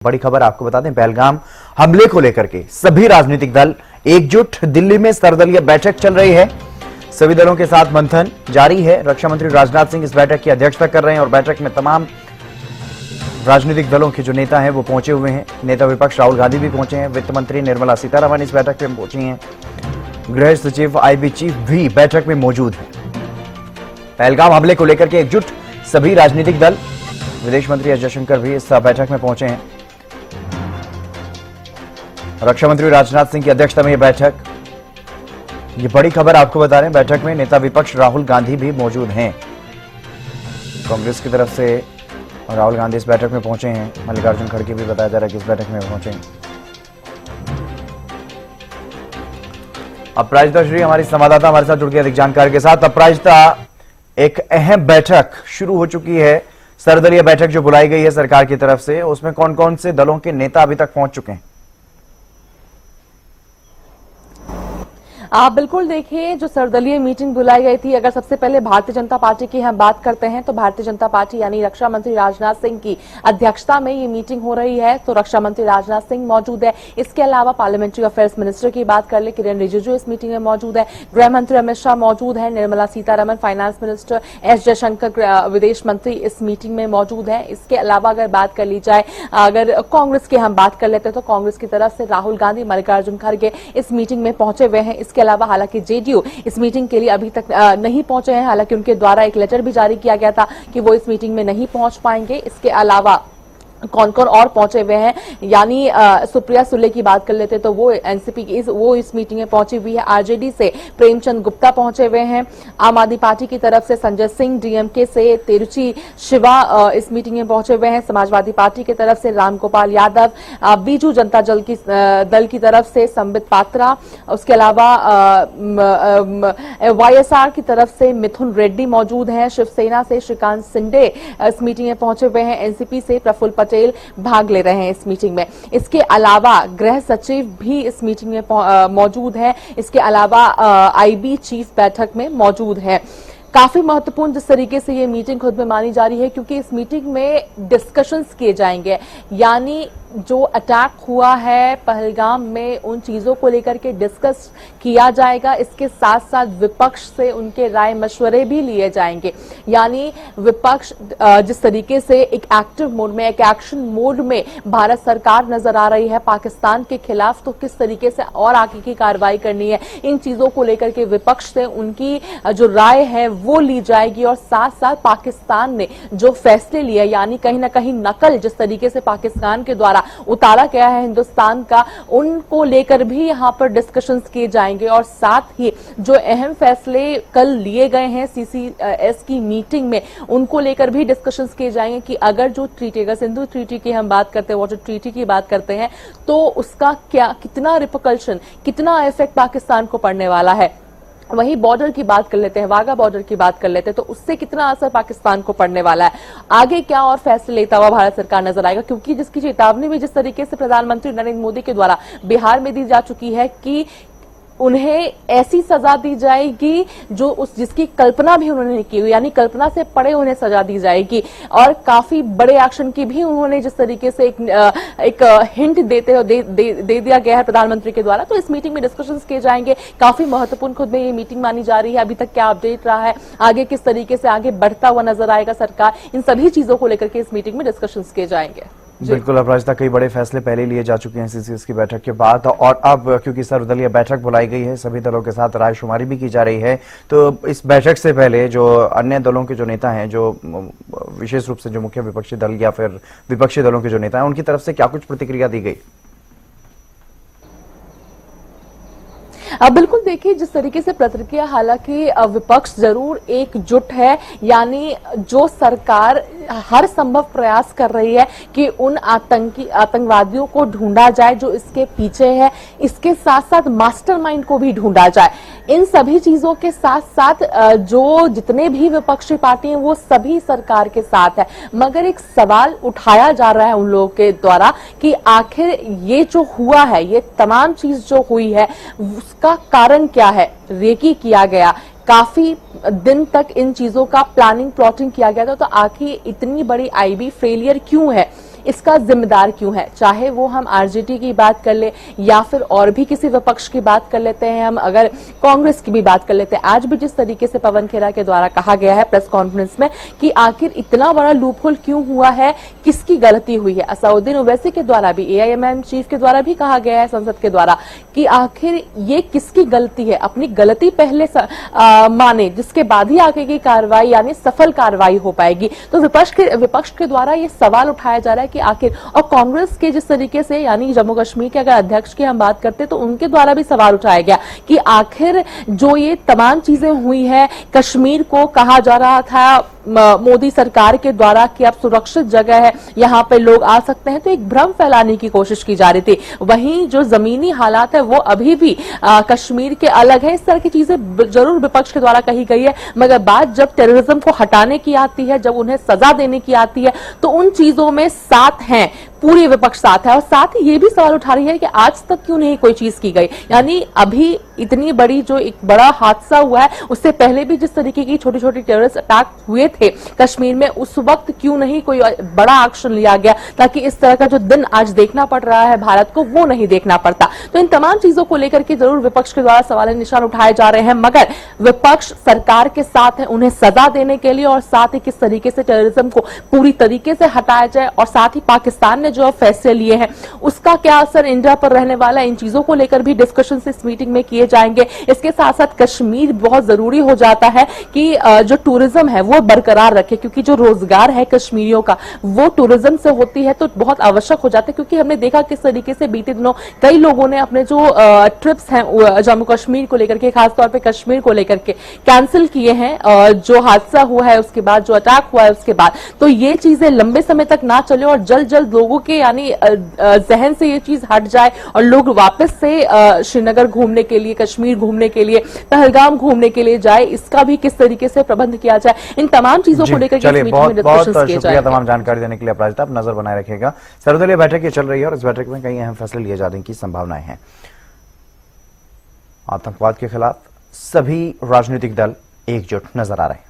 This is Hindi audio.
बड़ी खबर आपको बता दें, पहलगाम हमले को लेकर के सभी राजनीतिक दल एकजुट। दिल्ली में सर्वदलीय बैठक चल रही है, सभी दलों के साथ मंथन जारी है। रक्षा मंत्री राजनाथ सिंह इस बैठक की अध्यक्षता कर रहे हैं और बैठक में तमाम राजनीतिक दलों के जो नेता हैं वो पहुंचे हुए हैं। नेता विपक्ष राहुल गांधी भी पहुंचे हैं, वित्त मंत्री निर्मला सीतारमण इस बैठक में पहुंची हैं, गृह सचिव आईबी चीफ भी बैठक में मौजूद है। पहलगाम हमले को लेकर के एकजुट सभी राजनीतिक दल, विदेश मंत्री एस जयशंकर भी इस बैठक में पहुंचे हैं। रक्षा मंत्री राजनाथ सिंह की अध्यक्षता में यह बैठक, ये बड़ी खबर आपको बता रहे हैं। बैठक में नेता विपक्ष राहुल गांधी भी मौजूद हैं। कांग्रेस की तरफ से राहुल गांधी इस बैठक में पहुंचे हैं। मल्लिकार्जुन खड़गे भी बताया जा रहा है कि इस बैठक में पहुंचे हैं। अपराजिता श्री हमारी संवाददाता हमारे साथ जुड़ गई अधिक जानकारी के साथ। अपराजिता, एक अहम बैठक शुरू हो चुकी है, सर्वदलीय बैठक जो बुलाई गई है सरकार की तरफ से, उसमें कौन कौन से दलों के नेता अभी तक पहुंच चुके हैं? आप बिल्कुल देखिए, जो सर्वदलीय मीटिंग बुलाई गई थी, अगर सबसे पहले भारतीय जनता पार्टी की हम बात करते हैं तो भारतीय जनता पार्टी यानी रक्षा मंत्री राजनाथ सिंह की अध्यक्षता में ये मीटिंग हो रही है। तो रक्षा मंत्री राजनाथ सिंह मौजूद है। इसके अलावा पार्लियामेंट्री अफेयर्स मिनिस्टर की बात कर ले, किरेन रिजिजू इस मीटिंग में मौजूद है, गृह मंत्री अमित शाह मौजूद है, Nirmala Sitharaman, finance minister S Jaishankar, विदेश मंत्री इस मीटिंग में मौजूद है। इसके अलावा अगर बात कर ली जाए, अगर कांग्रेस की हम बात कर लेते हैं तो कांग्रेस की तरफ से राहुल गांधी, मल्लिकार्जुन खड़गे इस मीटिंग में पहुंचे हुए हैं। इसके अलावा हालांकि जेडीयू इस मीटिंग के लिए अभी तक नहीं पहुंचे हैं, हालांकि उनके द्वारा एक लेटर भी जारी किया गया था कि वो इस मीटिंग में नहीं पहुंच पाएंगे। इसके अलावा कौन कौन और पहुंचे हुए हैं, यानी सुप्रिया सुले की बात कर लेते तो वो एनसीपी की वो इस मीटिंग में पहुंची हुई है। आरजेडी से प्रेमचंद गुप्ता पहुंचे हुए हैं। आम आदमी पार्टी की तरफ से संजय सिंह, डीएमके से तिरुचि शिवा इस मीटिंग में पहुंचे हुए हैं। समाजवादी पार्टी की तरफ से रामगोपाल यादव, बीजू जनता दल की तरफ से संबित पात्रा, उसके अलावा वाईएसआर की तरफ से मिथुन रेड्डी मौजूद हैं। शिवसेना से श्रीकांत सिंडे इस मीटिंग में पहुंचे हुए हैं। एनसीपी से प्रफुल्ल पटेल भाग ले रहे हैं इस मीटिंग में। इसके अलावा गृह सचिव भी इस मीटिंग में मौजूद है। इसके अलावा आईबी चीफ बैठक में मौजूद है। काफी महत्वपूर्ण जिस तरीके से ये मीटिंग खुद में मानी जा रही है, क्योंकि इस मीटिंग में डिस्कशंस किए जाएंगे, यानी जो अटैक हुआ है पहलगाम में उन चीजों को लेकर के डिस्कस किया जाएगा। इसके साथ साथ विपक्ष से उनके राय मशवरे भी लिए जाएंगे, यानी विपक्ष जिस तरीके से एक एक्टिव मोड में, एक एक्शन मोड में भारत सरकार नजर आ रही है पाकिस्तान के खिलाफ, तो किस तरीके से और आगे की कार्रवाई करनी है, इन चीजों को लेकर के विपक्ष से उनकी जो राय है वो ली जाएगी। और साथ साथ पाकिस्तान ने जो फैसले लिए, यानी कहीं ना कहीं नकल जिस तरीके से पाकिस्तान के द्वारा उतारा गया है हिंदुस्तान का, उनको लेकर भी यहां पर डिस्कशंस किए जाएंगे। और साथ ही जो अहम फैसले कल लिए गए हैं सीसीएस की मीटिंग में, उनको लेकर भी डिस्कशंस किए जाएंगे कि अगर जो ट्रीटी, अगर सिंधु ट्रीटी की हम बात करते हैं, वाटर ट्रीटी की बात करते हैं, तो उसका क्या, कितना रिपकल्शन, कितना इफेक्ट पाकिस्तान को पड़ने वाला है। वहीं बॉर्डर की बात कर लेते हैं, वाघा बॉर्डर की बात कर लेते हैं, तो उससे कितना असर पाकिस्तान को पड़ने वाला है। आगे क्या और फैसले लेता हुआ भारत सरकार नजर आएगा, क्योंकि जिसकी चेतावनी भी जिस तरीके से प्रधानमंत्री नरेंद्र मोदी के द्वारा बिहार में दी जा चुकी है कि उन्हें ऐसी सजा दी जाएगी जो जिसकी कल्पना भी उन्होंने नहीं की, यानी कल्पना से परे उन्हें सजा दी जाएगी। और काफी बड़े एक्शन की भी उन्होंने जिस तरीके से एक हिंट दे दिया गया है प्रधानमंत्री के द्वारा। तो इस मीटिंग में डिस्कशंस किए जाएंगे। काफी महत्वपूर्ण खुद में ये मीटिंग मानी जा रही है। अभी तक क्या अपडेट रहा है, आगे किस तरीके से आगे बढ़ता हुआ नजर आएगा सरकार, इन सभी चीजों को लेकर के इस मीटिंग में डिस्कशंस किए जाएंगे। बिल्कुल अपराजिता, कई बड़े फैसले पहले लिए जा चुके हैं सीसीएस की बैठक के बाद, और अब क्योंकि सर्वदलीय बैठक बुलाई गई है, सभी दलों के साथ रायशुमारी भी की जा रही है, तो इस बैठक से पहले जो अन्य दलों के जो नेता हैं, जो विशेष रूप से जो मुख्य विपक्षी दल या फिर विपक्षी दलों के जो नेता हैं, उनकी तरफ से क्या कुछ प्रतिक्रिया दी गई? बिल्कुल देखिए, जिस तरीके से प्रतिक्रिया, हालांकि विपक्ष जरूर एकजुट है, यानी जो सरकार हर संभव प्रयास कर रही है कि उन आतंकवादियों को ढूंढा जाए जो इसके पीछे है, इसके साथ साथ मास्टरमाइंड को भी ढूंढा जाए। इन सभी चीजों के साथ साथ जो जितने भी विपक्षी पार्टी हैं वो सभी सरकार के साथ है, मगर एक सवाल उठाया जा रहा है उन लोगों के द्वारा कि आखिर ये जो हुआ है, ये तमाम चीज जो हुई है, उसका कारण क्या है। रेकी किया गया, काफी दिन तक इन चीजों का प्लानिंग प्लॉटिंग किया गया था, तो आखिर इतनी बड़ी आईबी फेलियर क्यों है, इसका जिम्मेदार क्यों है? चाहे वो हम आरजेडी की बात कर ले या फिर और भी किसी विपक्ष की बात कर लेते हैं, हम अगर कांग्रेस की भी बात कर लेते हैं। आज भी जिस तरीके से पवन खेरा के द्वारा कहा गया है प्रेस कॉन्फ्रेंस में कि आखिर इतना बड़ा लूपहोल क्यों हुआ है, किसकी गलती हुई है, असदुद्दीन ओवैसी के द्वारा भी, एआईएमआईएम चीफ के द्वारा भी कहा गया है संसद के द्वारा कि आखिर ये किसकी गलती है। अपनी गलती पहले माने, जिसके बाद ही आगे की कार्रवाई यानी सफल कार्रवाई हो पाएगी। तो विपक्ष के द्वारा ये सवाल उठाया जा रहा है कि आखिर, और कांग्रेस के जिस तरीके से यानी जम्मू कश्मीर के अगर अध्यक्ष की हम बात करते तो उनके द्वारा भी सवाल उठाया गया कि आखिर जो ये तमाम चीजें हुई है, कश्मीर को कहा जा रहा था मोदी सरकार के द्वारा कि अब सुरक्षित जगह है, यहां पे लोग आ सकते हैं, तो एक भ्रम फैलाने की कोशिश की जा रही थी। वहीं जो जमीनी हालात है वो अभी भी कश्मीर के अलग है। इस तरह की चीजें जरूर विपक्ष के द्वारा कही गई है, मगर बात जब टेररिज्म को हटाने की आती है, जब उन्हें सजा देने की आती है, तो उन चीजों में साथ हैं, पूरी विपक्ष साथ है। और साथ ही ये भी सवाल उठा रही है कि आज तक क्यों नहीं कोई चीज की गई, यानी अभी इतनी बड़ी जो एक बड़ा हादसा हुआ है उससे पहले भी जिस तरीके की छोटी छोटी टेररिस्ट अटैक हुए थे कश्मीर में, उस वक्त क्यों नहीं कोई बड़ा एक्शन लिया गया ताकि इस तरह का जो दिन आज देखना पड़ रहा है भारत को वो नहीं देखना पड़ता। तो इन तमाम चीजों को लेकर के जरूर विपक्ष के द्वारा सवाल निशान उठाए जा रहे हैं, मगर विपक्ष सरकार के साथ है उन्हें सजा देने के लिए, और साथ ही किस तरीके से टेररिज्म को पूरी तरीके से हटाया जाए, और साथ ही पाकिस्तान ने जो फैसले लिए हैं उसका क्या असर इंडिया पर रहने वाला है, इन चीजों को लेकर भी डिस्कशन इस मीटिंग में किए जाएंगे। इसके साथ साथ कश्मीर बहुत जरूरी हो जाता है कि जो टूरिज्म है वो बरकरार रखे, क्योंकि जो रोजगार है कश्मीरियों का वो टूरिज्म से होती है, तो बहुत आवश्यक हो जाता है। क्योंकि हमने देखा किस तरीके से बीते दिनों कई लोगों ने अपने जो ट्रिप्स हैं जम्मू कश्मीर को लेकर के, खासतौर पर कश्मीर को लेकर के कैंसिल किए हैं, जो हादसा हुआ है उसके बाद, जो अटैक हुआ है उसके बाद। तो ये चीजें लंबे समय तक ना चले और जल्द जल्द लोगों के यानी जहन से ये चीज हट जाए और लोग वापस से श्रीनगर घूमने के लिए, कश्मीर घूमने के लिए, पहलगाम घूमने के लिए जाए, इसका भी किस तरीके से प्रबंध किया जाए, इन तमाम चीजों को लेकर के इस मीटिंग में डिस्कशन किए जाएंगे। तमाम जानकारी देने के लिए अपराजिता, आप नजर बनाए रखिएगा। सर्वदलीय बैठक ये चल रही है और इस बैठक में कई अहम फैसले लिए जाने की संभावनाएं हैं। आतंकवाद के खिलाफ सभी राजनीतिक दल एकजुट नजर आ रहे हैं।